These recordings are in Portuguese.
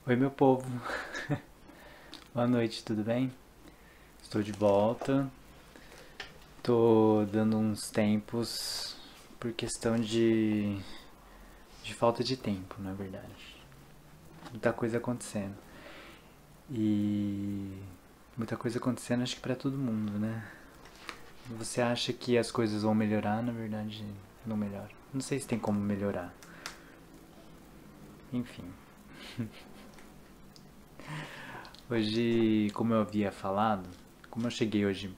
Oi, meu povo. Boa noite, tudo bem? Estou de volta. Tô dando uns tempos por questão de falta de tempo, na verdade. Muita coisa acontecendo. E muita coisa acontecendo, acho que pra todo mundo, né? Você acha que as coisas vão melhorar, na verdade, não melhora. Não sei se tem como melhorar. Enfim. Hoje, como eu havia falado, como eu cheguei hoje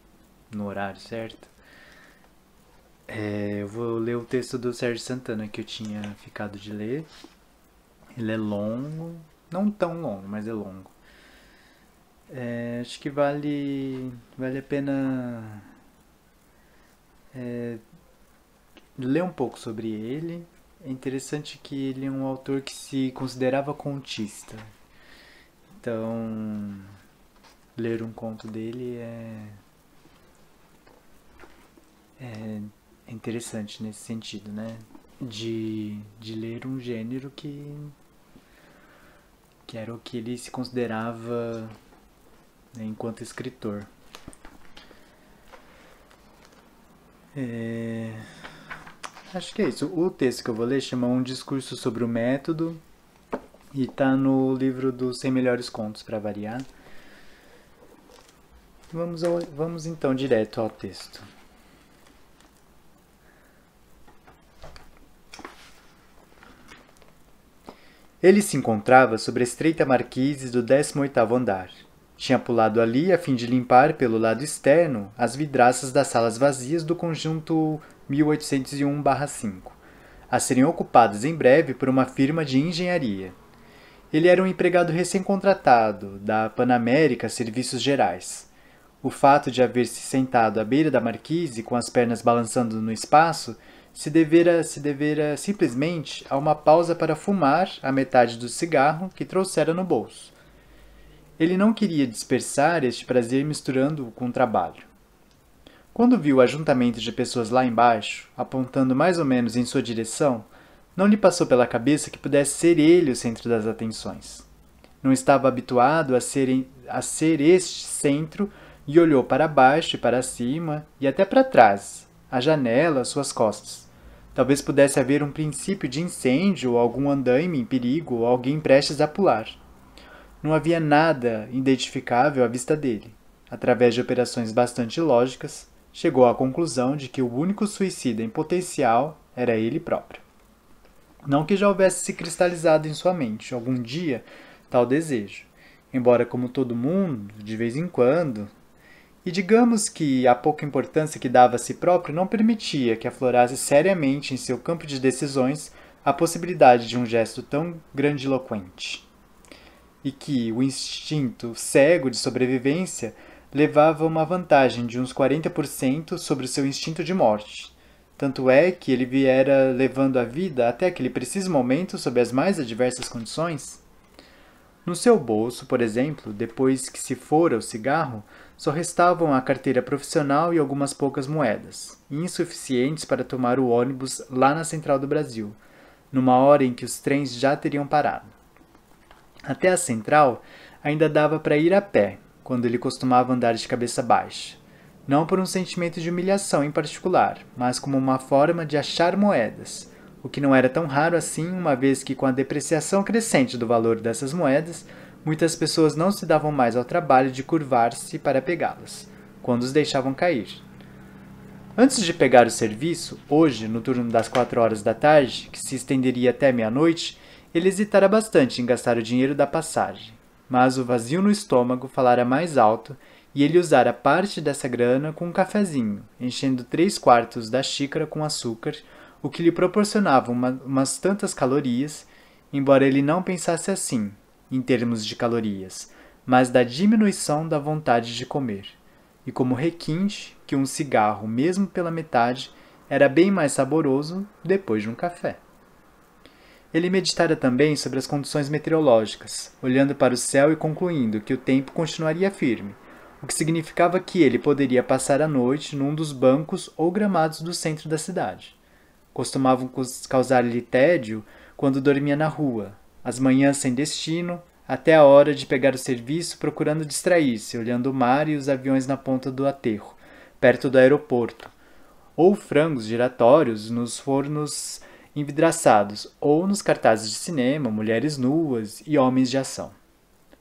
no horário certo, eu vou ler o texto do Sérgio Santana que eu tinha ficado de ler. Ele é longo, não tão longo, mas é longo. Acho que vale a pena ler um pouco sobre ele. É interessante que ele é um autor que se considerava contista. Então, ler um conto dele é interessante nesse sentido, né? De ler um gênero que era o que ele se considerava, né, enquanto escritor. Acho que é isso. O texto que eu vou ler chama Um Discurso sobre o Método e tá no livro dos 100 Melhores Contos, para variar. Vamos então direto ao texto. Ele se encontrava sobre a estreita marquise do 18º andar. Tinha pulado ali a fim de limpar pelo lado externo as vidraças das salas vazias do conjunto 1801/5, a serem ocupadas em breve por uma firma de engenharia. Ele era um empregado recém-contratado da Panamérica Serviços Gerais. O fato de haver se sentado à beira da marquise com as pernas balançando no espaço se devera simplesmente a uma pausa para fumar a metade do cigarro que trouxera no bolso. Ele não queria dispersar este prazer misturando-o com o trabalho. Quando viu o ajuntamento de pessoas lá embaixo, apontando mais ou menos em sua direção, não lhe passou pela cabeça que pudesse ser ele o centro das atenções. Não estava habituado a ser este centro e olhou para baixo e para cima e até para trás, a janela às suas costas. Talvez pudesse haver um princípio de incêndio ou algum andaime em perigo ou alguém prestes a pular. Não havia nada identificável à vista dele. Através de operações bastante lógicas, chegou à conclusão de que o único suicida em potencial era ele próprio. Não que já houvesse se cristalizado em sua mente algum dia tal desejo, embora como todo mundo, de vez em quando, e digamos que a pouca importância que dava a si próprio não permitia que aflorasse seriamente em seu campo de decisões a possibilidade de um gesto tão grandiloquente. E que o instinto cego de sobrevivência levava uma vantagem de uns 40% sobre o seu instinto de morte. Tanto é que ele viera levando a vida até aquele preciso momento sob as mais adversas condições. No seu bolso, por exemplo, depois que se fora o cigarro, só restavam a carteira profissional e algumas poucas moedas, insuficientes para tomar o ônibus lá na Central do Brasil, numa hora em que os trens já teriam parado. Até a Central ainda dava para ir a pé, quando ele costumava andar de cabeça baixa. Não por um sentimento de humilhação em particular, mas como uma forma de achar moedas, o que não era tão raro assim, uma vez que com a depreciação crescente do valor dessas moedas, muitas pessoas não se davam mais ao trabalho de curvar-se para pegá-las, quando os deixavam cair. Antes de pegar o serviço, hoje, no turno das 4 horas da tarde, que se estenderia até meia-noite, ele hesitara bastante em gastar o dinheiro da passagem. Mas o vazio no estômago falara mais alto e ele usara parte dessa grana com um cafezinho, enchendo 3/4 da xícara com açúcar, o que lhe proporcionava umas tantas calorias, embora ele não pensasse assim, em termos de calorias, mas da diminuição da vontade de comer. E como requinte que um cigarro, mesmo pela metade, era bem mais saboroso depois de um café. Ele meditara também sobre as condições meteorológicas, olhando para o céu e concluindo que o tempo continuaria firme, o que significava que ele poderia passar a noite num dos bancos ou gramados do centro da cidade. Costumavam causar-lhe tédio quando dormia na rua, as manhãs sem destino, até a hora de pegar o serviço procurando distrair-se, olhando o mar e os aviões na ponta do aterro, perto do aeroporto, ou frangos giratórios nos fornos envidraçados, ou nos cartazes de cinema, mulheres nuas e homens de ação.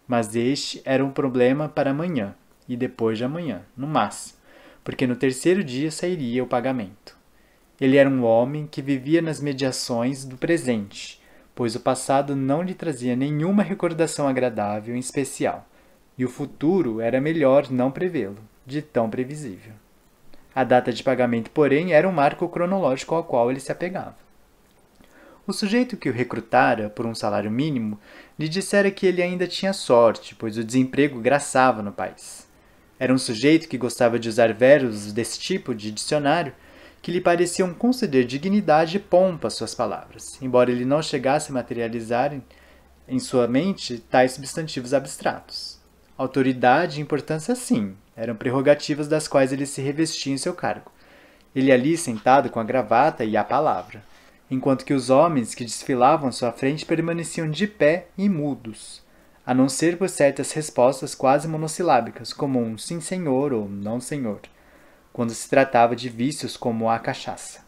Mas este era um problema para amanhã, e depois de amanhã, no máximo, porque no terceiro dia sairia o pagamento. Ele era um homem que vivia nas mediações do presente, pois o passado não lhe trazia nenhuma recordação agradável em especial, e o futuro era melhor não prevê-lo, de tão previsível. A data de pagamento, porém, era um marco cronológico ao qual ele se apegava. O sujeito que o recrutara por um salário mínimo lhe dissera que ele ainda tinha sorte, pois o desemprego graçava no país. Era um sujeito que gostava de usar verbos desse tipo de dicionário que lhe pareciam conceder dignidade e pompa às suas palavras, embora ele não chegasse a materializar em sua mente tais substantivos abstratos. Autoridade e importância, sim, eram prerrogativas das quais ele se revestia em seu cargo. Ele ali sentado com a gravata e a palavra, enquanto que os homens que desfilavam à sua frente permaneciam de pé e mudos, a não ser por certas respostas quase monossilábicas, como um sim senhor ou não senhor, quando se tratava de vícios como a cachaça.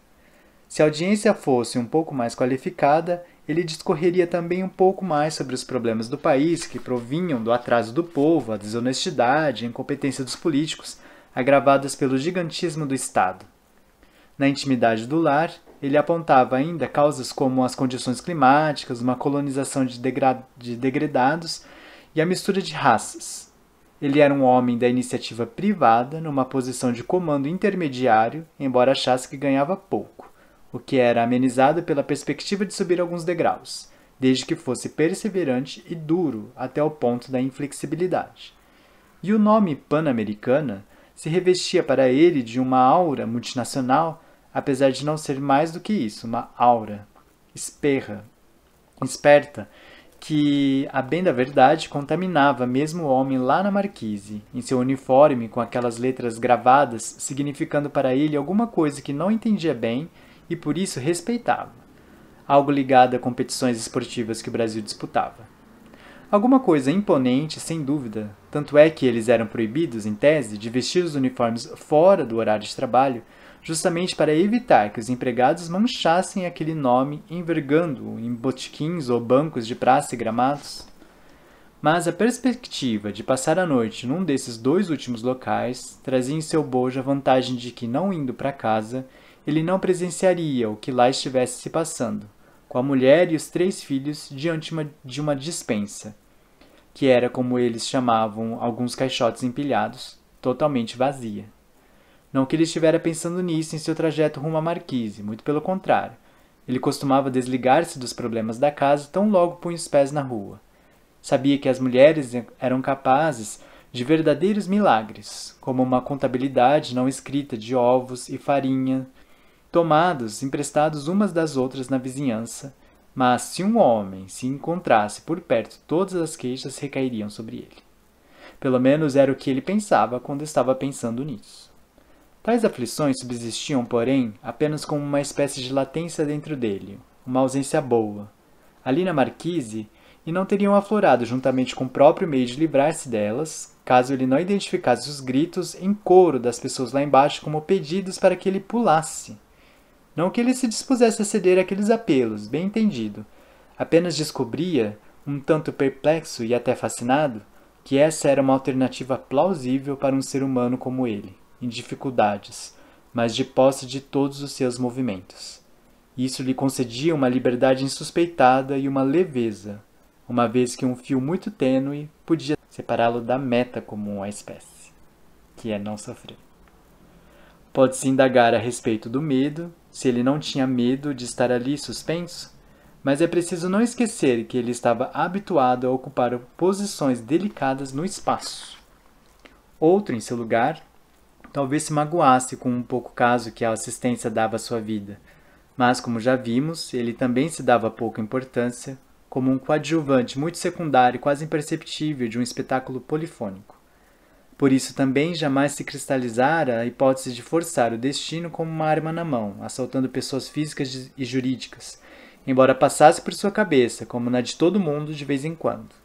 Se a audiência fosse um pouco mais qualificada, ele discorreria também um pouco mais sobre os problemas do país que provinham do atraso do povo, a desonestidade e a incompetência dos políticos, agravadas pelo gigantismo do Estado. Na intimidade do lar, ele apontava ainda causas como as condições climáticas, uma colonização de degradados e a mistura de raças. Ele era um homem da iniciativa privada, numa posição de comando intermediário, embora achasse que ganhava pouco, o que era amenizado pela perspectiva de subir alguns degraus, desde que fosse perseverante e duro até o ponto da inflexibilidade. E o nome Pan-Americana se revestia para ele de uma aura multinacional, apesar de não ser mais do que isso, uma aura esperta, que, a bem da verdade, contaminava mesmo o homem lá na marquise, em seu uniforme com aquelas letras gravadas, significando para ele alguma coisa que não entendia bem e por isso respeitava, algo ligado a competições esportivas que o Brasil disputava. Alguma coisa imponente, sem dúvida, tanto é que eles eram proibidos, em tese, de vestir os uniformes fora do horário de trabalho, justamente para evitar que os empregados manchassem aquele nome envergando-o em botequins ou bancos de praça e gramados. Mas a perspectiva de passar a noite num desses dois últimos locais trazia em seu bojo a vantagem de que, não indo para casa, ele não presenciaria o que lá estivesse se passando, com a mulher e os 3 filhos diante de uma despensa, que era como eles chamavam alguns caixotes empilhados, totalmente vazia. Não que ele estivera pensando nisso em seu trajeto rumo à marquise, muito pelo contrário. Ele costumava desligar-se dos problemas da casa tão logo punha os pés na rua. Sabia que as mulheres eram capazes de verdadeiros milagres, como uma contabilidade não escrita de ovos e farinha, tomados, emprestados umas das outras na vizinhança, mas se um homem se encontrasse por perto, todas as queixas recairiam sobre ele. Pelo menos era o que ele pensava quando estava pensando nisso. Tais aflições subsistiam, porém, apenas como uma espécie de latência dentro dele, uma ausência boa, ali na marquise, e não teriam aflorado juntamente com o próprio meio de livrar-se delas, caso ele não identificasse os gritos em coro das pessoas lá embaixo como pedidos para que ele pulasse. Não que ele se dispusesse a ceder àqueles apelos, bem entendido. Apenas descobria, um tanto perplexo e até fascinado, que essa era uma alternativa plausível para um ser humano como ele, em dificuldades, mas de posse de todos os seus movimentos. Isso lhe concedia uma liberdade insuspeitada e uma leveza, uma vez que um fio muito tênue podia separá-lo da meta comum à espécie, que é não sofrer. Pode-se indagar a respeito do medo, se ele não tinha medo de estar ali suspenso, mas é preciso não esquecer que ele estava habituado a ocupar posições delicadas no espaço. Outro, em seu lugar, talvez se magoasse com um pouco caso que a assistência dava à sua vida, mas, como já vimos, ele também se dava pouca importância, como um coadjuvante muito secundário e quase imperceptível de um espetáculo polifônico. Por isso também jamais se cristalizara a hipótese de forçar o destino como uma arma na mão, assaltando pessoas físicas e jurídicas, embora passasse por sua cabeça, como na de todo mundo de vez em quando.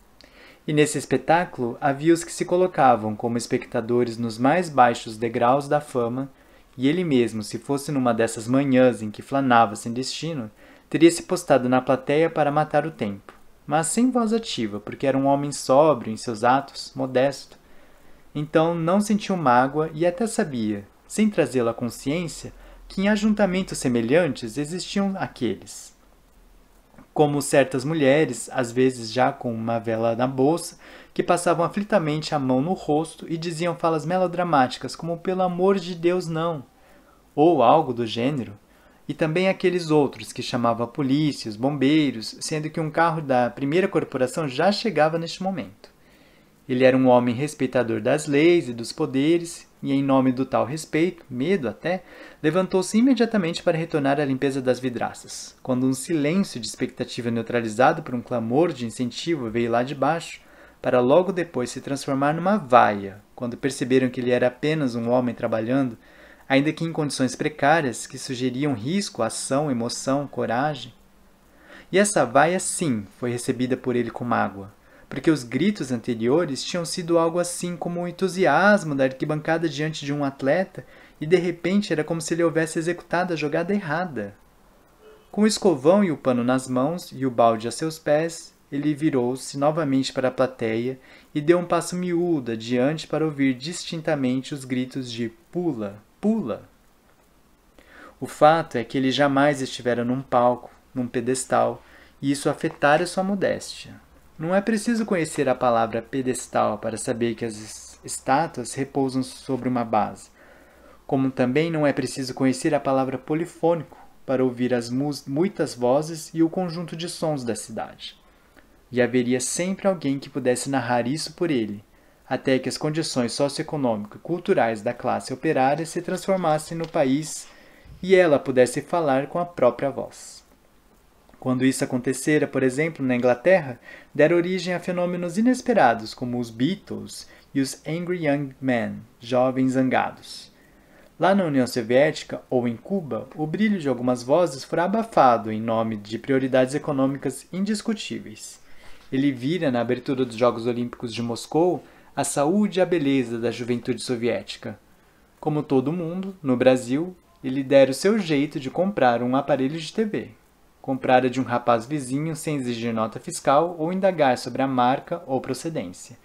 E nesse espetáculo havia os que se colocavam como espectadores nos mais baixos degraus da fama, e ele mesmo, se fosse numa dessas manhãs em que flanava sem destino, teria se postado na plateia para matar o tempo, mas sem voz ativa, porque era um homem sóbrio em seus atos, modesto. Então não sentiu mágoa e até sabia, sem trazê-lo à consciência, que em ajuntamentos semelhantes existiam aqueles. Como certas mulheres, às vezes já com uma vela na bolsa, que passavam aflitamente a mão no rosto e diziam falas melodramáticas como "pelo amor de Deus, não", ou algo do gênero, e também aqueles outros que chamavam a polícia, os bombeiros, sendo que um carro da primeira corporação já chegava neste momento. Ele era um homem respeitador das leis e dos poderes, e em nome do tal respeito, medo até, levantou-se imediatamente para retornar à limpeza das vidraças. Quando um silêncio de expectativa neutralizado por um clamor de incentivo veio lá de baixo, para logo depois se transformar numa vaia, quando perceberam que ele era apenas um homem trabalhando, ainda que em condições precárias que sugeriam risco, ação, emoção, coragem. E essa vaia, sim, foi recebida por ele com mágoa, porque os gritos anteriores tinham sido algo assim como o entusiasmo da arquibancada diante de um atleta e de repente era como se ele houvesse executado a jogada errada. Com o escovão e o pano nas mãos e o balde a seus pés, ele virou-se novamente para a plateia e deu um passo miúdo adiante para ouvir distintamente os gritos de "pula, pula". O fato é que ele jamais estivera num palco, num pedestal, e isso afetara sua modéstia. Não é preciso conhecer a palavra pedestal para saber que as estátuas repousam sobre uma base, como também não é preciso conhecer a palavra polifônico para ouvir as muitas vozes e o conjunto de sons da cidade. E haveria sempre alguém que pudesse narrar isso por ele, até que as condições socioeconômicas e culturais da classe operária se transformassem no país e ela pudesse falar com a própria voz. Quando isso acontecera, por exemplo, na Inglaterra, dera origem a fenômenos inesperados como os Beatles e os Angry Young Men, jovens zangados. Lá na União Soviética ou em Cuba, o brilho de algumas vozes fora abafado em nome de prioridades econômicas indiscutíveis. Ele vira na abertura dos Jogos Olímpicos de Moscou a saúde e a beleza da juventude soviética. Como todo mundo, no Brasil, ele dera o seu jeito de comprar um aparelho de TV. Comprara de um rapaz vizinho sem exigir nota fiscal ou indagar sobre a marca ou procedência.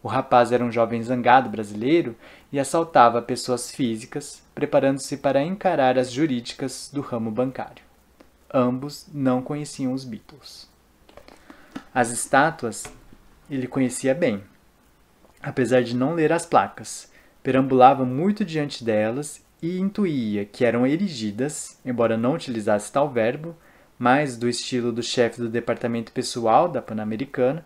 O rapaz era um jovem zangado brasileiro e assaltava pessoas físicas, preparando-se para encarar as jurídicas do ramo bancário. Ambos não conheciam os Beatles. As estátuas ele conhecia bem, apesar de não ler as placas. Perambulava muito diante delas e intuía que eram erigidas, embora não utilizasse tal verbo, mais do estilo do chefe do departamento pessoal da Pan-Americana,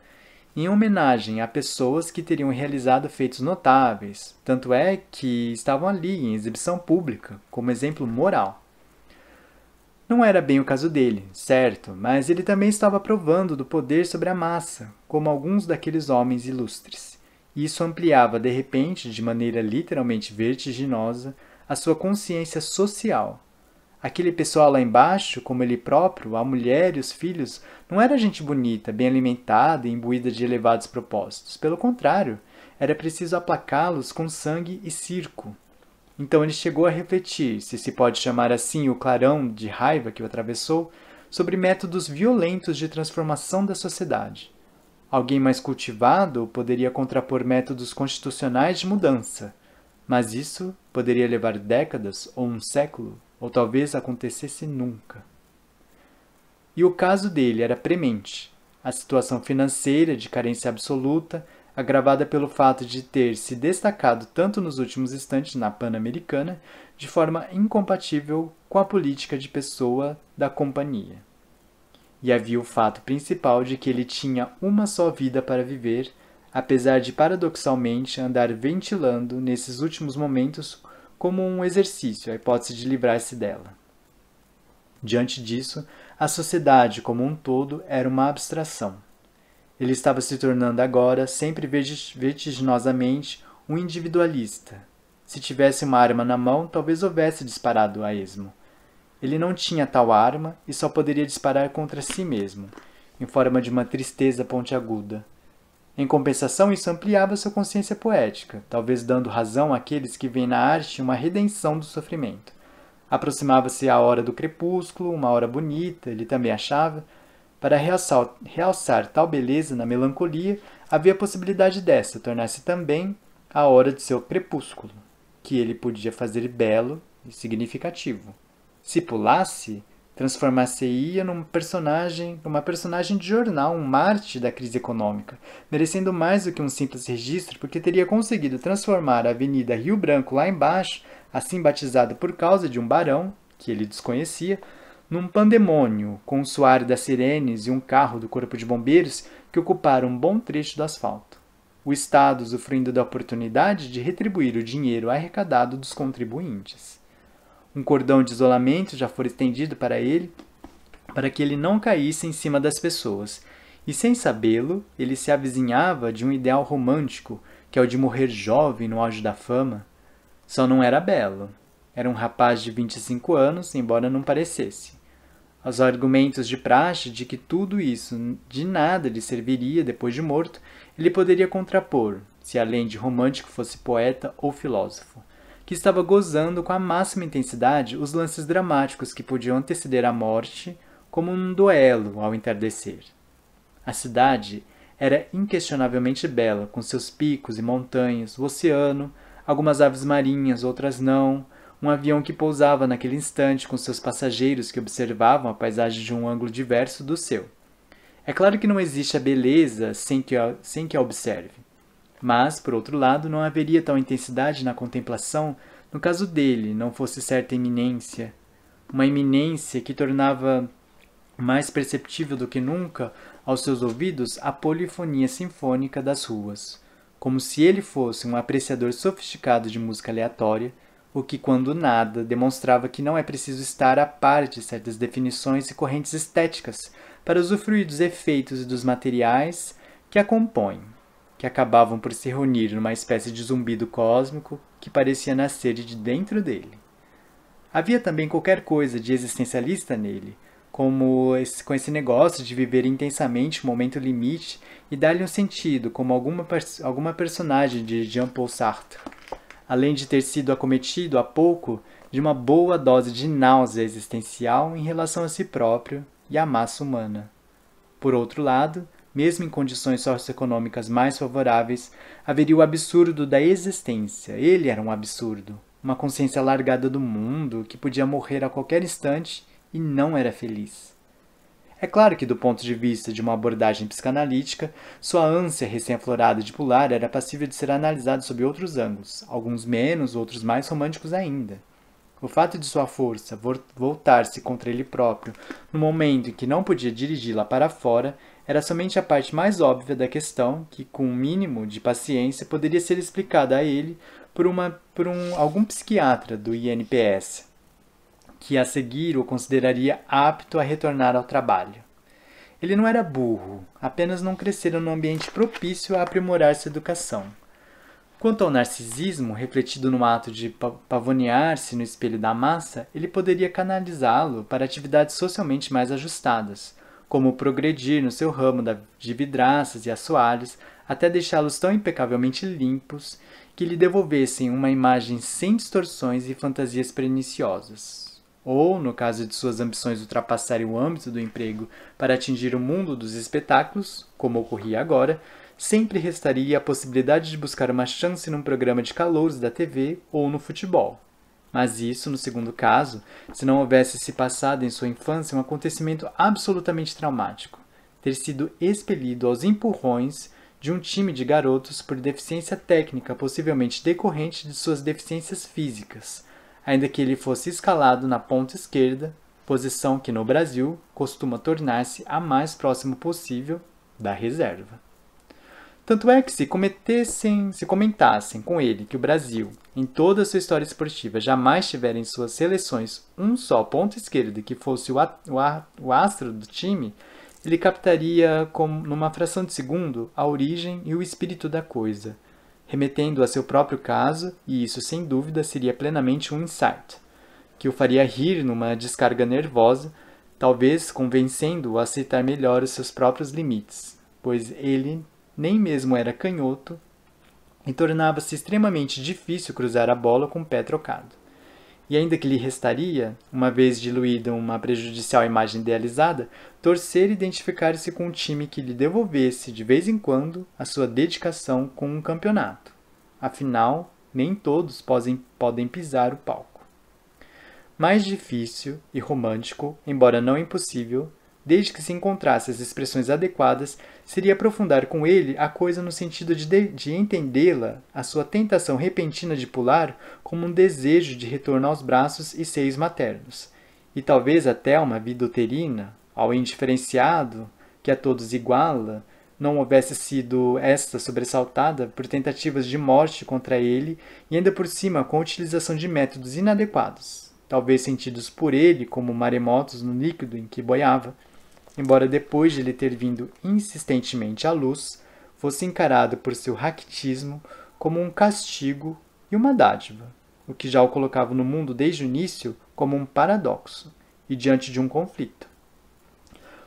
em homenagem a pessoas que teriam realizado feitos notáveis, tanto é que estavam ali em exibição pública, como exemplo moral. Não era bem o caso dele, certo, mas ele também estava provando do poder sobre a massa, como alguns daqueles homens ilustres. E isso ampliava, de repente, de maneira literalmente vertiginosa, a sua consciência social. Aquele pessoal lá embaixo, como ele próprio, a mulher e os filhos, não era gente bonita, bem alimentada e imbuída de elevados propósitos. Pelo contrário, era preciso aplacá-los com sangue e circo. Então ele chegou a refletir, se pode chamar assim o clarão de raiva que o atravessou, sobre métodos violentos de transformação da sociedade. Alguém mais cultivado poderia contrapor métodos constitucionais de mudança, mas isso poderia levar décadas ou um século, ou talvez acontecesse nunca. E o caso dele era premente. A situação financeira de carência absoluta, agravada pelo fato de ter se destacado tanto nos últimos instantes na Pan-Americana, de forma incompatível com a política de pessoa da companhia. E havia o fato principal de que ele tinha uma só vida para viver, apesar de paradoxalmente andar ventilando nesses últimos momentos como um exercício a hipótese de livrar-se dela. Diante disso, a sociedade como um todo era uma abstração. Ele estava se tornando agora, sempre vertiginosamente, um individualista. Se tivesse uma arma na mão, talvez houvesse disparado a esmo. Ele não tinha tal arma e só poderia disparar contra si mesmo, em forma de uma tristeza pontiaguda. Em compensação, isso ampliava sua consciência poética, talvez dando razão àqueles que veem na arte uma redenção do sofrimento. Aproximava-se a hora do crepúsculo, uma hora bonita, ele também achava. Para realçar tal beleza na melancolia, havia a possibilidade desta tornar-se também a hora de seu crepúsculo, que ele podia fazer belo e significativo. Se pulasse, transformar-se-ia numa personagem de jornal, um mártir da crise econômica, merecendo mais do que um simples registro, porque teria conseguido transformar a Avenida Rio Branco lá embaixo, assim batizada por causa de um barão, que ele desconhecia, num pandemônio, com o soar das sirenes e um carro do corpo de bombeiros que ocuparam um bom trecho do asfalto. O Estado usufruindo da oportunidade de retribuir o dinheiro arrecadado dos contribuintes. Um cordão de isolamento já fora estendido para ele, para que ele não caísse em cima das pessoas, e sem sabê-lo, ele se avizinhava de um ideal romântico, que é o de morrer jovem no auge da fama. Só não era belo. Era um rapaz de 25 anos, embora não parecesse. Aos argumentos de praxe de que tudo isso de nada lhe serviria depois de morto, ele poderia contrapor, se além de romântico fosse poeta ou filósofo, que estava gozando com a máxima intensidade os lances dramáticos que podiam anteceder a morte, como um duelo ao entardecer. A cidade era inquestionavelmente bela, com seus picos e montanhas, o oceano, algumas aves marinhas, outras não, um avião que pousava naquele instante com seus passageiros que observavam a paisagem de um ângulo diverso do seu. É claro que não existe a beleza sem que a observe. Mas, por outro lado, não haveria tal intensidade na contemplação no caso dele não fosse certa iminência, uma iminência que tornava mais perceptível do que nunca aos seus ouvidos a polifonia sinfônica das ruas, como se ele fosse um apreciador sofisticado de música aleatória, o que, quando nada, demonstrava que não é preciso estar a par de certas definições e correntes estéticas para usufruir dos efeitos e dos materiais que a compõem, que acabavam por se reunir numa espécie de zumbido cósmico que parecia nascer de dentro dele. Havia também qualquer coisa de existencialista nele, com esse negócio de viver intensamente o momento limite e dar-lhe um sentido, como alguma personagem de Jean-Paul Sartre, além de ter sido acometido há pouco de uma boa dose de náusea existencial em relação a si próprio e à massa humana. Por outro lado, mesmo em condições socioeconômicas mais favoráveis, haveria o absurdo da existência. Ele era um absurdo, uma consciência largada do mundo que podia morrer a qualquer instante e não era feliz. É claro que, do ponto de vista de uma abordagem psicanalítica, sua ânsia recém-aflorada de pular era passível de ser analisada sob outros ângulos, alguns menos, outros mais românticos ainda. O fato de sua força voltar-se contra ele próprio no momento em que não podia dirigi-la para fora era somente a parte mais óbvia da questão que, com um mínimo de paciência, poderia ser explicada a ele por algum psiquiatra do INPS, que a seguir o consideraria apto a retornar ao trabalho. Ele não era burro, apenas não crescera num ambiente propício a aprimorar sua educação. Quanto ao narcisismo, refletido no ato de pavonear-se no espelho da massa, ele poderia canalizá-lo para atividades socialmente mais ajustadas, como progredir no seu ramo de vidraças e assoalhos, até deixá-los tão impecavelmente limpos que lhe devolvessem uma imagem sem distorções e fantasias perniciosas. Ou, no caso de suas ambições ultrapassarem o âmbito do emprego para atingir o mundo dos espetáculos, como ocorria agora, sempre restaria a possibilidade de buscar uma chance num programa de calouros da TV ou no futebol. Mas isso, no segundo caso, se não houvesse se passado em sua infância um acontecimento absolutamente traumático, ter sido expelido aos empurrões de um time de garotos por deficiência técnica possivelmente decorrente de suas deficiências físicas, ainda que ele fosse escalado na ponta esquerda, posição que no Brasil costuma tornar-se a mais próximo possível da reserva. Tanto é que se comentassem com ele que o Brasil, em toda a sua história esportiva, jamais tivera em suas seleções um só ponto esquerdo que fosse o astro do time, ele captaria, numa fração de segundo, a origem e o espírito da coisa, remetendo a seu próprio caso, e isso sem dúvida seria plenamente um insight, que o faria rir numa descarga nervosa, talvez convencendo-o a aceitar melhor os seus próprios limites, pois ele nem mesmo era canhoto, e tornava-se extremamente difícil cruzar a bola com o pé trocado. E ainda que lhe restaria, uma vez diluída uma prejudicial imagem idealizada, torcer e identificar-se com um time que lhe devolvesse, de vez em quando, a sua dedicação com um campeonato. Afinal, nem todos podem pisar o palco. Mais difícil e romântico, embora não impossível, desde que se encontrasse as expressões adequadas, seria aprofundar com ele a coisa no sentido de entendê-la, a sua tentação repentina de pular, como um desejo de retorno aos braços e seios maternos, e talvez até uma vida uterina, ao indiferenciado, que a todos iguala, não houvesse sido esta sobressaltada por tentativas de morte contra ele e ainda por cima com a utilização de métodos inadequados, talvez sentidos por ele como maremotos no líquido em que boiava, embora depois de ele ter vindo insistentemente à luz, fosse encarado por seu raquitismo como um castigo e uma dádiva, o que já o colocava no mundo desde o início como um paradoxo e diante de um conflito.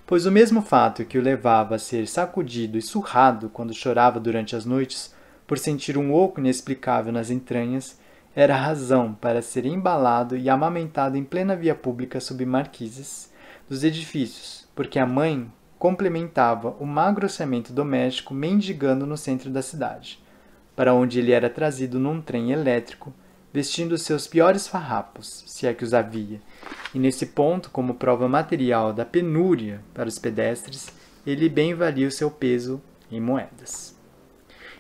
Pois o mesmo fato que o levava a ser sacudido e surrado quando chorava durante as noites, por sentir um oco inexplicável nas entranhas, era a razão para ser embalado e amamentado em plena via pública sob marquises dos edifícios, porque a mãe complementava o magro orçamento doméstico mendigando no centro da cidade, para onde ele era trazido num trem elétrico, vestindo seus piores farrapos, se é que os havia, e nesse ponto, como prova material da penúria para os pedestres, ele bem valia o seu peso em moedas.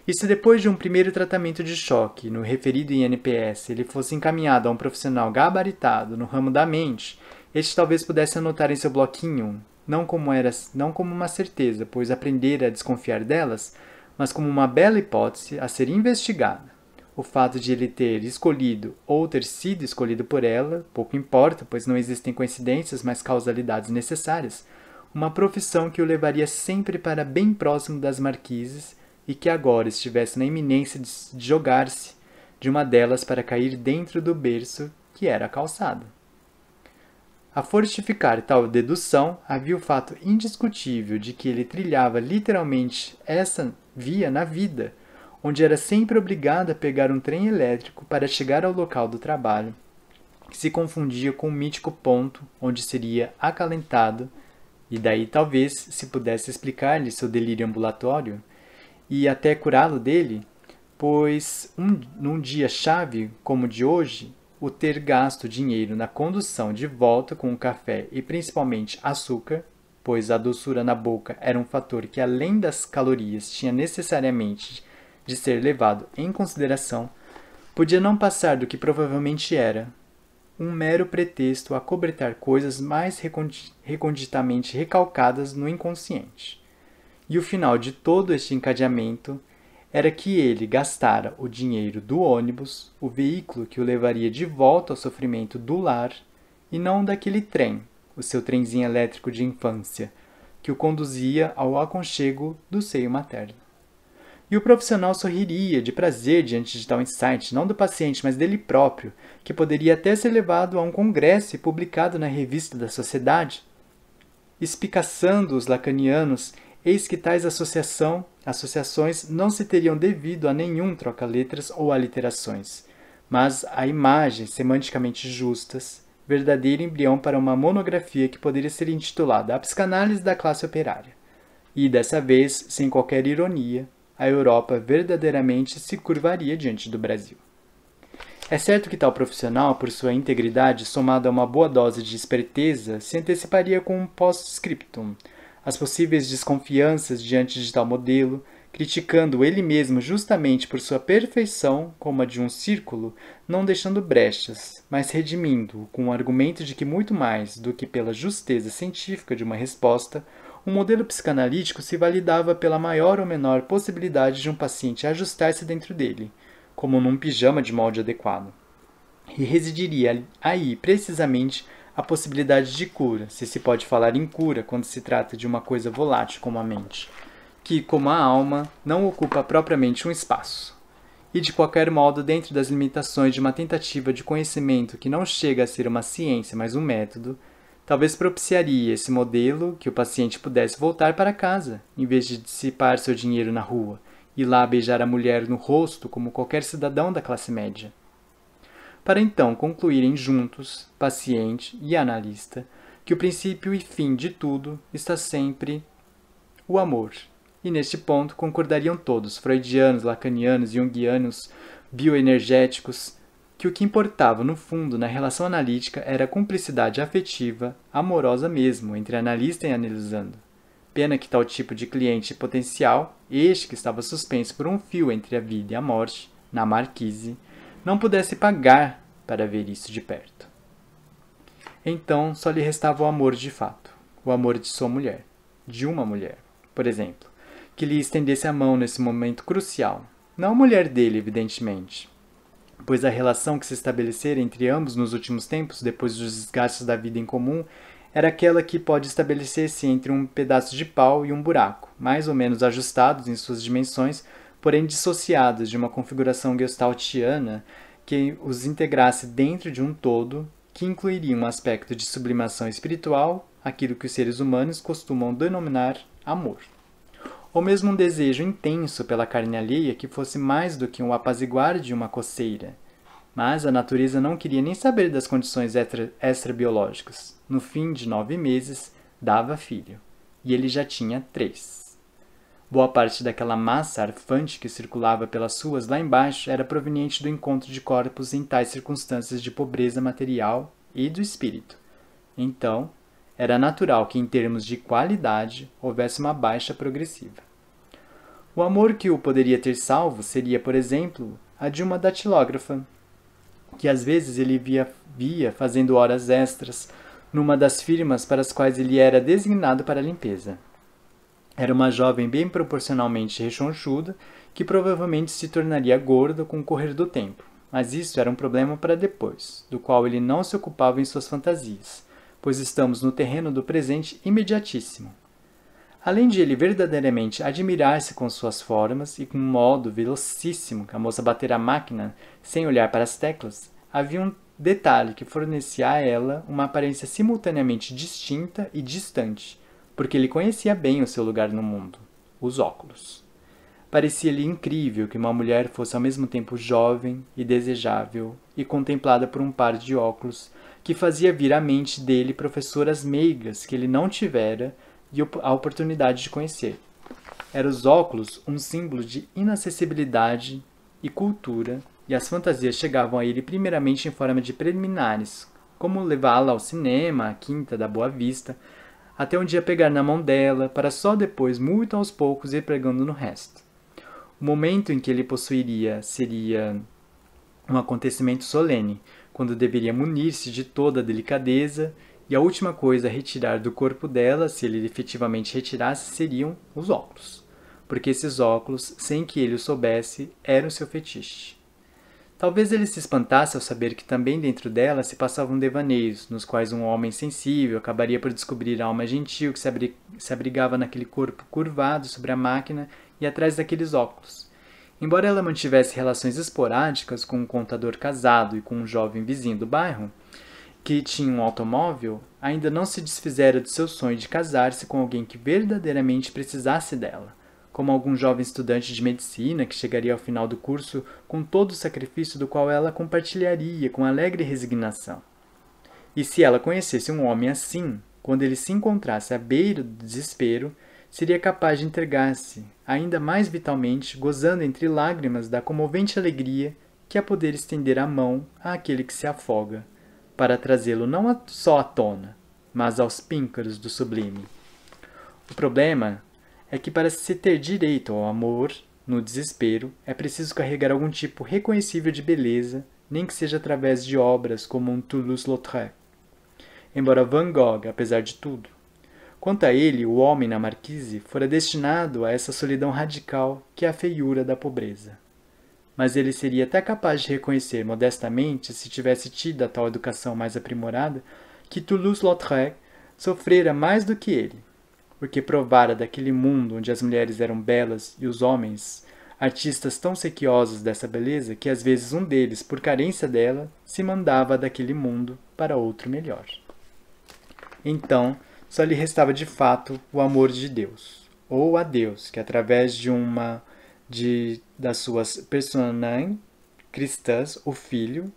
E se depois de um primeiro tratamento de choque no referido INPS ele fosse encaminhado a um profissional gabaritado no ramo da mente, este talvez pudesse anotar em seu bloquinho, não como uma certeza, pois aprendera a desconfiar delas, mas como uma bela hipótese a ser investigada. O fato de ele ter escolhido ou ter sido escolhido por ela, pouco importa, pois não existem coincidências, mas causalidades necessárias, uma profissão que o levaria sempre para bem próximo das marquises e que agora estivesse na iminência de jogar-se de uma delas para cair dentro do berço que era a calçada. A fortificar tal dedução, havia o fato indiscutível de que ele trilhava literalmente essa via na vida, onde era sempre obrigado a pegar um trem elétrico para chegar ao local do trabalho, que se confundia com o mítico ponto onde seria acalentado, e daí talvez se pudesse explicar-lhe seu delírio ambulatório, e até curá-lo dele, pois num dia-chave como o de hoje, o ter gasto dinheiro na condução de volta com o café e principalmente açúcar, pois a doçura na boca era um fator que além das calorias tinha necessariamente de ser levado em consideração, podia não passar do que provavelmente era, um mero pretexto a cobertar coisas mais reconditamente recalcadas no inconsciente. E o final de todo este encadeamento era que ele gastara o dinheiro do ônibus, o veículo que o levaria de volta ao sofrimento do lar, e não daquele trem, o seu trenzinho elétrico de infância, que o conduzia ao aconchego do seio materno. E o profissional sorriria de prazer diante de tal insight, não do paciente, mas dele próprio, que poderia até ser levado a um congresso e publicado na revista da sociedade. Espicaçando os lacanianos, eis que tais associações não se teriam devido a nenhum troca-letras ou aliterações, mas a imagens semanticamente justas, verdadeiro embrião para uma monografia que poderia ser intitulada A Psicanálise da Classe Operária. E, dessa vez, sem qualquer ironia, a Europa verdadeiramente se curvaria diante do Brasil. É certo que tal profissional, por sua integridade, somada a uma boa dose de esperteza, se anteciparia com um post-scriptum, as possíveis desconfianças diante de tal modelo, criticando ele mesmo justamente por sua perfeição como a de um círculo, não deixando brechas, mas redimindo-o com o argumento de que muito mais do que pela justeza científica de uma resposta, um modelo psicanalítico se validava pela maior ou menor possibilidade de um paciente ajustar-se dentro dele, como num pijama de molde adequado. E residiria aí, precisamente, a possibilidade de cura, se se pode falar em cura quando se trata de uma coisa volátil como a mente, que, como a alma, não ocupa propriamente um espaço. E, de qualquer modo, dentro das limitações de uma tentativa de conhecimento que não chega a ser uma ciência, mas um método, Talvez propiciaria esse modelo que o paciente pudesse voltar para casa, em vez de dissipar seu dinheiro na rua, e lá beijar a mulher no rosto como qualquer cidadão da classe média. Para então concluírem juntos, paciente e analista, que o princípio e fim de tudo está sempre o amor. E neste ponto concordariam todos, freudianos, lacanianos, junguianos, bioenergéticos, que o que importava no fundo na relação analítica era a cumplicidade afetiva, amorosa mesmo, entre analista e analisando. Pena que tal tipo de cliente potencial, este que estava suspenso por um fio entre a vida e a morte, na marquise, não pudesse pagar para ver isso de perto. Então só lhe restava o amor de fato, o amor de sua mulher, de uma mulher, por exemplo, que lhe estendesse a mão nesse momento crucial. Não a mulher dele, evidentemente, pois a relação que se estabelecera entre ambos nos últimos tempos, depois dos desgastes da vida em comum, era aquela que pode estabelecer-se entre um pedaço de pau e um buraco, mais ou menos ajustados em suas dimensões, porém dissociados de uma configuração gestaltiana que os integrasse dentro de um todo, que incluiria um aspecto de sublimação espiritual, aquilo que os seres humanos costumam denominar amor. Ou mesmo um desejo intenso pela carne alheia que fosse mais do que um apaziguar de uma coceira. Mas a natureza não queria nem saber das condições extrabiológicas. No fim de 9 meses, dava filho. E ele já tinha 3. Boa parte daquela massa arfante que circulava pelas ruas lá embaixo era proveniente do encontro de corpos em tais circunstâncias de pobreza material e do espírito. Então, era natural que, em termos de qualidade, houvesse uma baixa progressiva. O amor que o poderia ter salvo seria, por exemplo, a de uma datilógrafa, que às vezes ele via fazendo horas extras numa das firmas para as quais ele era designado para a limpeza. Era uma jovem bem proporcionalmente rechonchuda, que provavelmente se tornaria gorda com o correr do tempo, mas isso era um problema para depois, do qual ele não se ocupava em suas fantasias, pois estamos no terreno do presente imediatíssimo. Além de ele verdadeiramente admirar-se com suas formas e com um modo velocíssimo que a moça batera a máquina sem olhar para as teclas, havia um detalhe que fornecia a ela uma aparência simultaneamente distinta e distante, porque ele conhecia bem o seu lugar no mundo, os óculos. Parecia-lhe incrível que uma mulher fosse ao mesmo tempo jovem e desejável e contemplada por um par de óculos que fazia vir à mente dele professoras meigas que ele não tivera e a oportunidade de conhecer. Eram os óculos um símbolo de inacessibilidade e cultura, e as fantasias chegavam a ele primeiramente em forma de preliminares, como levá-la ao cinema, à Quinta da Boa Vista, até um dia pegar na mão dela, para só depois, muito aos poucos, ir pregando no resto. O momento em que ele possuiria seria um acontecimento solene, quando deveria munir-se de toda a delicadeza, e a última coisa a retirar do corpo dela, se ele efetivamente retirasse, seriam os óculos, porque esses óculos, sem que ele o soubesse, eram seu fetiche. Talvez ele se espantasse ao saber que também dentro dela se passavam devaneios, nos quais um homem sensível acabaria por descobrir a alma gentil que se abrigava naquele corpo curvado sobre a máquina e atrás daqueles óculos. Embora ela mantivesse relações esporádicas com um contador casado e com um jovem vizinho do bairro, que tinha um automóvel, ainda não se desfizera do seu sonho de casar-se com alguém que verdadeiramente precisasse dela, como algum jovem estudante de medicina que chegaria ao final do curso com todo o sacrifício do qual ela compartilharia com alegre resignação. E se ela conhecesse um homem assim, quando ele se encontrasse à beira do desespero, seria capaz de entregar-se, ainda mais vitalmente, gozando entre lágrimas da comovente alegria que é poder estender a mão àquele que se afoga, para trazê-lo não só à tona, mas aos píncaros do sublime. O problema é que para se ter direito ao amor, no desespero, é preciso carregar algum tipo reconhecível de beleza, nem que seja através de obras como um Toulouse-Lautrec. Embora Van Gogh, apesar de tudo. Quanto a ele, o homem na marquise fora destinado a essa solidão radical que é a feiura da pobreza. Mas ele seria até capaz de reconhecer modestamente, se tivesse tido a tal educação mais aprimorada, que Toulouse-Lautrec sofrera mais do que ele, porque provara daquele mundo onde as mulheres eram belas e os homens, artistas tão sequiosos dessa beleza que às vezes um deles, por carência dela, se mandava daquele mundo para outro melhor. Então, só lhe restava de fato o amor de Deus, ou a Deus, que através das suas personae cristãs, o Filho,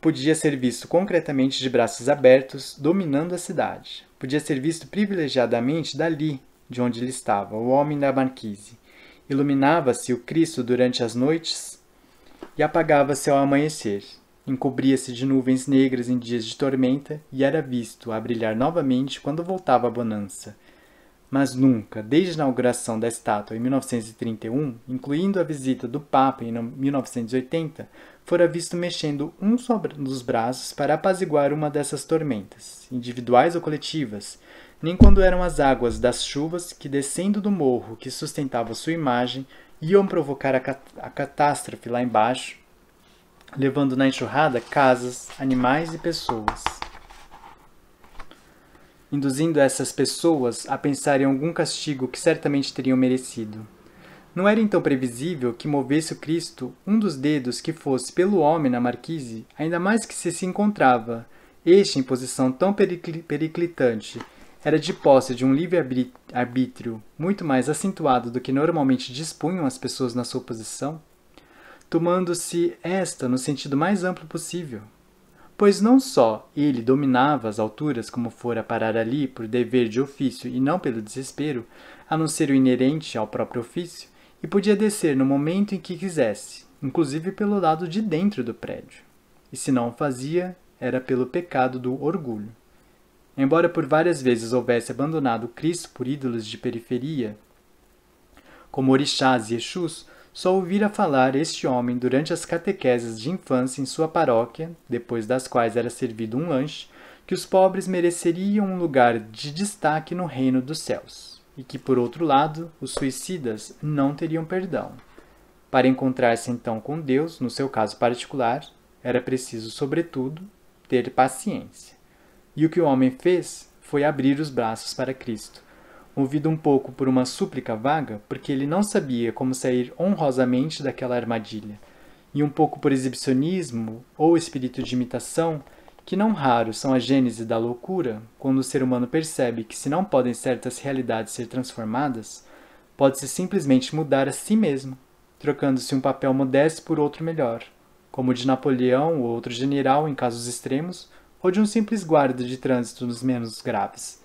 podia ser visto concretamente de braços abertos, dominando a cidade. Podia ser visto privilegiadamente dali, de onde ele estava, o homem da marquise. Iluminava-se o Cristo durante as noites e apagava-se ao amanhecer. Encobria-se de nuvens negras em dias de tormenta e era visto a brilhar novamente quando voltava a bonança. Mas nunca, desde a inauguração da estátua em 1931, incluindo a visita do Papa em 1980, fora visto mexendo um dos braços para apaziguar uma dessas tormentas, individuais ou coletivas, nem quando eram as águas das chuvas que, descendo do morro que sustentava sua imagem, iam provocar a catástrofe lá embaixo, levando na enxurrada casas, animais e pessoas, induzindo essas pessoas a pensar em algum castigo que certamente teriam merecido. Não era então previsível que movesse o Cristo um dos dedos que fosse pelo homem na marquise, ainda mais que se encontrava, este em posição tão periclitante, era de posse de um livre-arbítrio muito mais acentuado do que normalmente dispunham as pessoas na sua posição, tomando-se esta no sentido mais amplo possível. Pois não só ele dominava as alturas como fora parar ali por dever de ofício e não pelo desespero, a não ser o inerente ao próprio ofício, e podia descer no momento em que quisesse, inclusive pelo lado de dentro do prédio. E se não o fazia, era pelo pecado do orgulho. Embora por várias vezes houvesse abandonado o Cristo por ídolos de periferia, como orixás e exus, só ouvira falar este homem durante as catequeses de infância em sua paróquia, depois das quais era servido um lanche, que os pobres mereceriam um lugar de destaque no reino dos céus, e que, por outro lado, os suicidas não teriam perdão. Para encontrar-se então com Deus, no seu caso particular, era preciso, sobretudo, ter paciência. E o que o homem fez foi abrir os braços para Cristo, movido um pouco por uma súplica vaga, porque ele não sabia como sair honrosamente daquela armadilha, e um pouco por exibicionismo ou espírito de imitação, que não raro são a gênese da loucura, quando o ser humano percebe que se não podem certas realidades ser transformadas, pode-se simplesmente mudar a si mesmo, trocando-se um papel modesto por outro melhor, como o de Napoleão ou outro general em casos extremos, ou de um simples guarda de trânsito nos menos graves.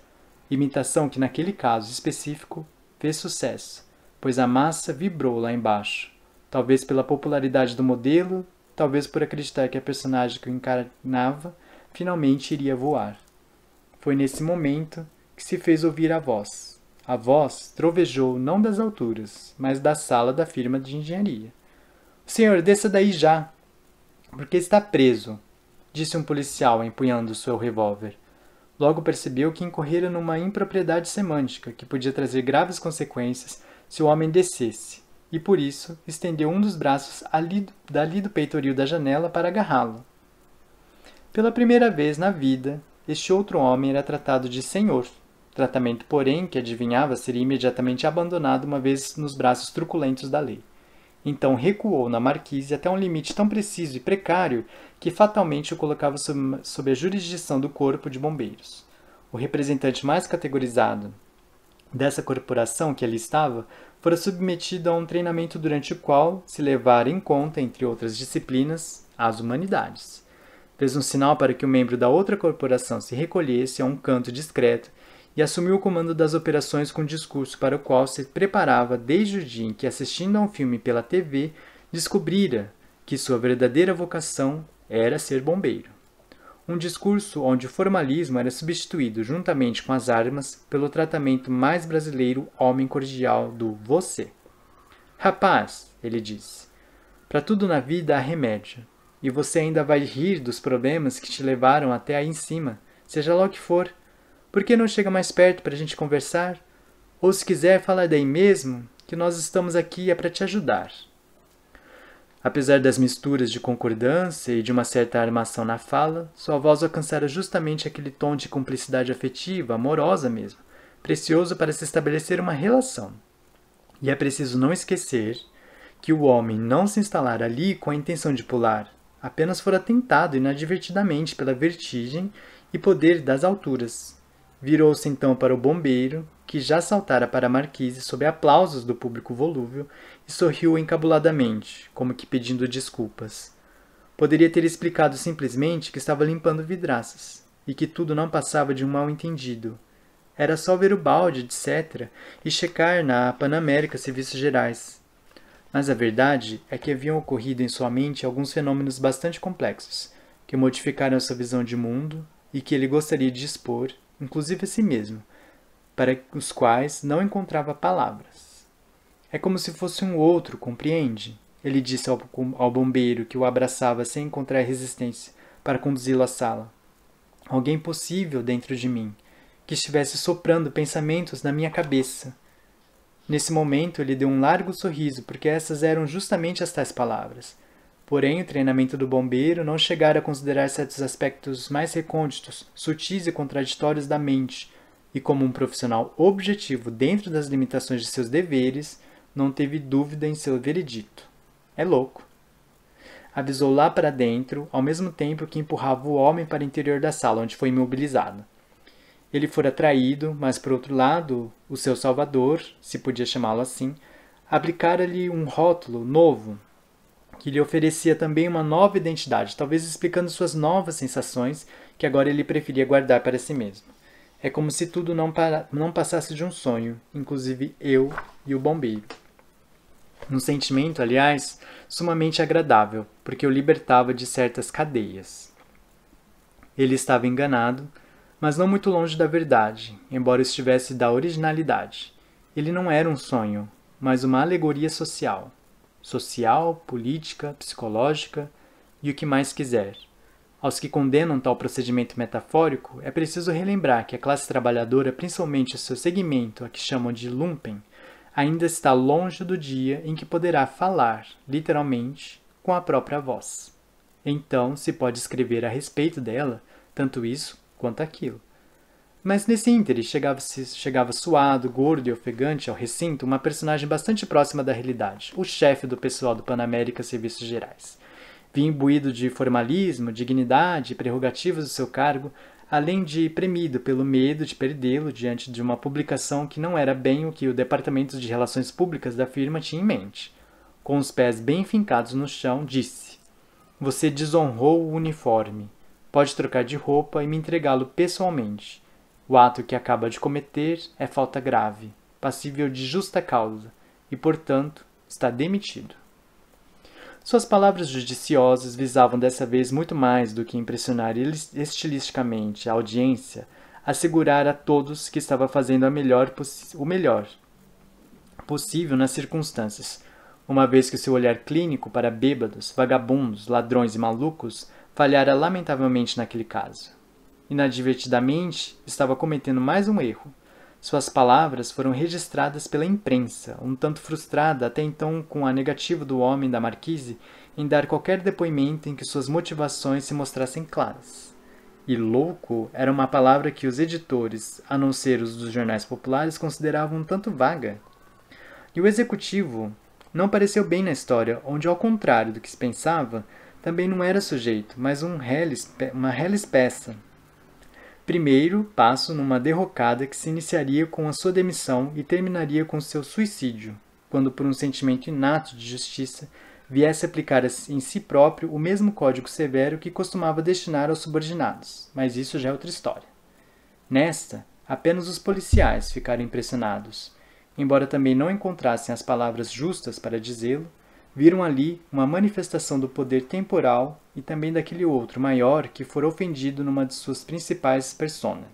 Imitação que, naquele caso específico, fez sucesso, pois a massa vibrou lá embaixo, talvez pela popularidade do modelo, talvez por acreditar que a personagem que o encarnava finalmente iria voar. Foi nesse momento que se fez ouvir a voz. A voz trovejou não das alturas, mas da sala da firma de engenharia. "O senhor, desça daí já, porque está preso", disse um policial empunhando seu revólver. Logo percebeu que incorrera numa impropriedade semântica que podia trazer graves consequências se o homem descesse, e por isso estendeu um dos braços dali do peitoril da janela para agarrá-lo. Pela primeira vez na vida, este outro homem era tratado de senhor, tratamento, porém, que adivinhava seria imediatamente abandonado uma vez nos braços truculentos da lei. Então recuou na marquise até um limite tão preciso e precário que fatalmente o colocava sob a jurisdição do corpo de bombeiros. O representante mais categorizado dessa corporação que ali estava fora submetido a um treinamento durante o qual se levara em conta, entre outras disciplinas, as humanidades. Fez um sinal para que o membro da outra corporação se recolhesse a um canto discreto e assumiu o comando das operações com um discurso para o qual se preparava desde o dia em que, assistindo a um filme pela TV, descobrira que sua verdadeira vocação era ser bombeiro. Um discurso onde o formalismo era substituído, juntamente com as armas, pelo tratamento mais brasileiro homem cordial do você. "Rapaz", ele disse, "para tudo na vida há remédio, e você ainda vai rir dos problemas que te levaram até aí em cima, seja lá o que for. Por que não chega mais perto para a gente conversar? Ou se quiser, fala daí mesmo, que nós estamos aqui é para te ajudar." Apesar das misturas de concordância e de uma certa armação na fala, sua voz alcançara justamente aquele tom de cumplicidade afetiva, amorosa mesmo, precioso para se estabelecer uma relação. E é preciso não esquecer que o homem não se instalara ali com a intenção de pular, apenas fora tentado inadvertidamente pela vertigem e poder das alturas. Virou-se então para o bombeiro, que já saltara para a marquise sob aplausos do público volúvel, e sorriu encabuladamente, como que pedindo desculpas. Poderia ter explicado simplesmente que estava limpando vidraças, e que tudo não passava de um mal-entendido. Era só ver o balde, etc., e checar na Panamérica Serviços Gerais. Mas a verdade é que haviam ocorrido em sua mente alguns fenômenos bastante complexos, que modificaram sua visão de mundo e que ele gostaria de expor, inclusive a si mesmo, para os quais não encontrava palavras. É como se fosse um outro, compreende? Ele disse ao bombeiro que o abraçava sem encontrar resistência para conduzi-lo à sala. Alguém possível dentro de mim, que estivesse soprando pensamentos na minha cabeça. Nesse momento ele deu um largo sorriso, porque essas eram justamente as tais palavras. Porém, o treinamento do bombeiro não chegara a considerar certos aspectos mais recônditos, sutis e contraditórios da mente, e como um profissional objetivo dentro das limitações de seus deveres, não teve dúvida em seu veredito. É louco. Avisou lá para dentro, ao mesmo tempo que empurrava o homem para o interior da sala, onde foi imobilizado. Ele fora traído, mas por outro lado, o seu salvador, se podia chamá-lo assim, aplicara-lhe um rótulo novo, que lhe oferecia também uma nova identidade, talvez explicando suas novas sensações, que agora ele preferia guardar para si mesmo. É como se tudo não passasse de um sonho, inclusive eu e o bombeiro. Um sentimento, aliás, sumamente agradável, porque o libertava de certas cadeias. Ele estava enganado, mas não muito longe da verdade, embora estivesse da originalidade. Ele não era um sonho, mas uma alegoria social. Social, política, psicológica e o que mais quiser. Aos que condenam tal procedimento metafórico, é preciso relembrar que a classe trabalhadora, principalmente o seu segmento, a que chamam de lumpen, ainda está longe do dia em que poderá falar, literalmente, com a própria voz. Então se pode escrever a respeito dela, tanto isso quanto aquilo. Mas nesse íntere chegava suado, gordo e ofegante ao recinto uma personagem bastante próxima da realidade, o chefe do pessoal do Panamérica Serviços Gerais. Vinha imbuído de formalismo, dignidade e prerrogativas do seu cargo, além de premido pelo medo de perdê-lo diante de uma publicação que não era bem o que o Departamento de Relações Públicas da firma tinha em mente. Com os pés bem fincados no chão, disse: "Você desonrou o uniforme. Pode trocar de roupa e me entregá-lo pessoalmente. O ato que acaba de cometer é falta grave, passível de justa causa, e, portanto, está demitido." Suas palavras judiciosas visavam dessa vez muito mais do que impressionar estilisticamente a audiência, assegurar a todos que estava fazendo o melhor possível nas circunstâncias, uma vez que seu olhar clínico para bêbados, vagabundos, ladrões e malucos falhara lamentavelmente naquele caso. Inadvertidamente, estava cometendo mais um erro. Suas palavras foram registradas pela imprensa, um tanto frustrada até então com a negativa do homem da marquise em dar qualquer depoimento em que suas motivações se mostrassem claras. E louco era uma palavra que os editores, a não ser os dos jornais populares, consideravam um tanto vaga. E o executivo não pareceu bem na história, onde, ao contrário do que se pensava, também não era sujeito, mas uma reles peça. Primeiro passo numa derrocada que se iniciaria com a sua demissão e terminaria com seu suicídio, quando por um sentimento inato de justiça viesse aplicar em si próprio o mesmo código severo que costumava destinar aos subordinados, mas isso já é outra história. Nesta, apenas os policiais ficaram impressionados, embora também não encontrassem as palavras justas para dizê-lo, viram ali uma manifestação do poder temporal e também daquele outro maior que fora ofendido numa de suas principais personas.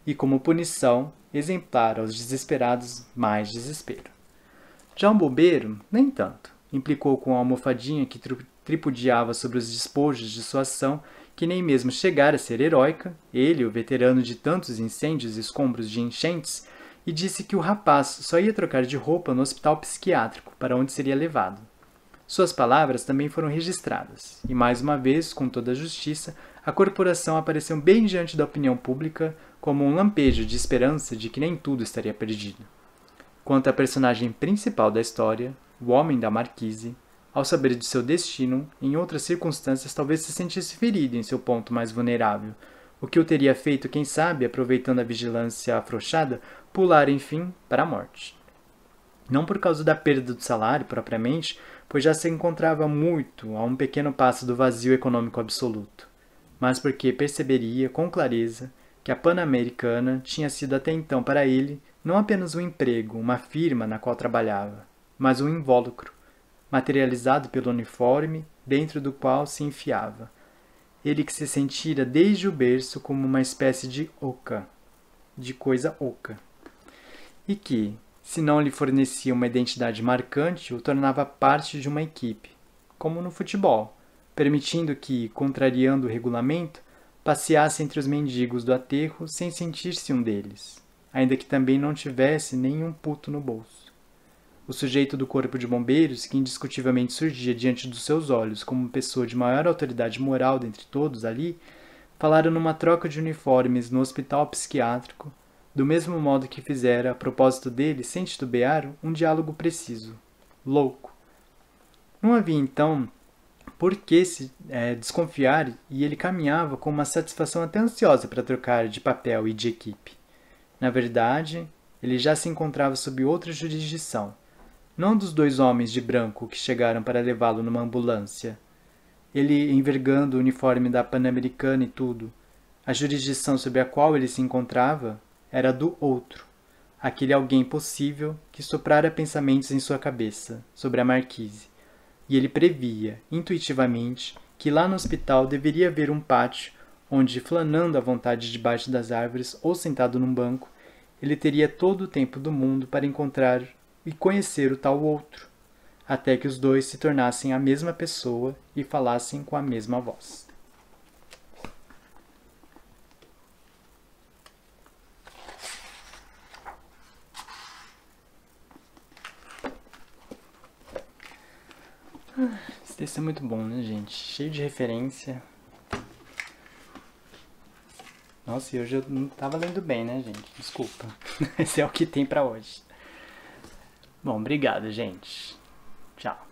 E como punição, exemplar aos desesperados mais desespero. Já um bombeiro, nem tanto, implicou com a almofadinha que tripudiava sobre os despojos de sua ação, que nem mesmo chegara a ser heróica, ele, o veterano de tantos incêndios e escombros de enchentes, e disse que o rapaz só ia trocar de roupa no hospital psiquiátrico, para onde seria levado. Suas palavras também foram registradas, e mais uma vez, com toda a justiça, a corporação apareceu bem diante da opinião pública como um lampejo de esperança de que nem tudo estaria perdido. Quanto à personagem principal da história, o homem da marquise, ao saber de seu destino, em outras circunstâncias talvez se sentisse ferido em seu ponto mais vulnerável, O que eu teria feito, quem sabe, aproveitando a vigilância afrouxada, pular, enfim, para a morte. Não por causa da perda do salário, propriamente, pois já se encontrava muito a um pequeno passo do vazio econômico absoluto, mas porque perceberia, com clareza, que a Pan-Americana tinha sido até então para ele não apenas um emprego, uma firma na qual trabalhava, mas um invólucro, materializado pelo uniforme dentro do qual se enfiava. Ele que se sentira desde o berço como uma espécie de oca, de coisa oca, e que, se não lhe fornecia uma identidade marcante, o tornava parte de uma equipe, como no futebol, permitindo que, contrariando o regulamento, passeasse entre os mendigos do aterro sem sentir-se um deles, ainda que também não tivesse nenhum puto no bolso. O sujeito do corpo de bombeiros, que indiscutivelmente surgia diante dos seus olhos como pessoa de maior autoridade moral dentre todos ali, falaram numa troca de uniformes no hospital psiquiátrico, do mesmo modo que fizera, a propósito dele, sem titubear, um diálogo preciso. Louco. Não havia, então, por que se desconfiar, e ele caminhava com uma satisfação até ansiosa para trocar de papel e de equipe. Na verdade, ele já se encontrava sob outra jurisdição, não dos dois homens de branco que chegaram para levá-lo numa ambulância. Ele envergando o uniforme da Pan-Americana e tudo. A jurisdição sob a qual ele se encontrava era do outro, aquele alguém possível que soprara pensamentos em sua cabeça, sobre a marquise. E ele previa, intuitivamente, que lá no hospital deveria haver um pátio onde, flanando à vontade debaixo das árvores ou sentado num banco, ele teria todo o tempo do mundo para encontrar e conhecer o tal outro, até que os dois se tornassem a mesma pessoa e falassem com a mesma voz. Esse texto é muito bom, né, gente? Cheio de referência. Nossa, e hoje eu não tava lendo bem, né, gente? Desculpa. Esse é o que tem pra hoje. Bom, obrigado, gente. Tchau.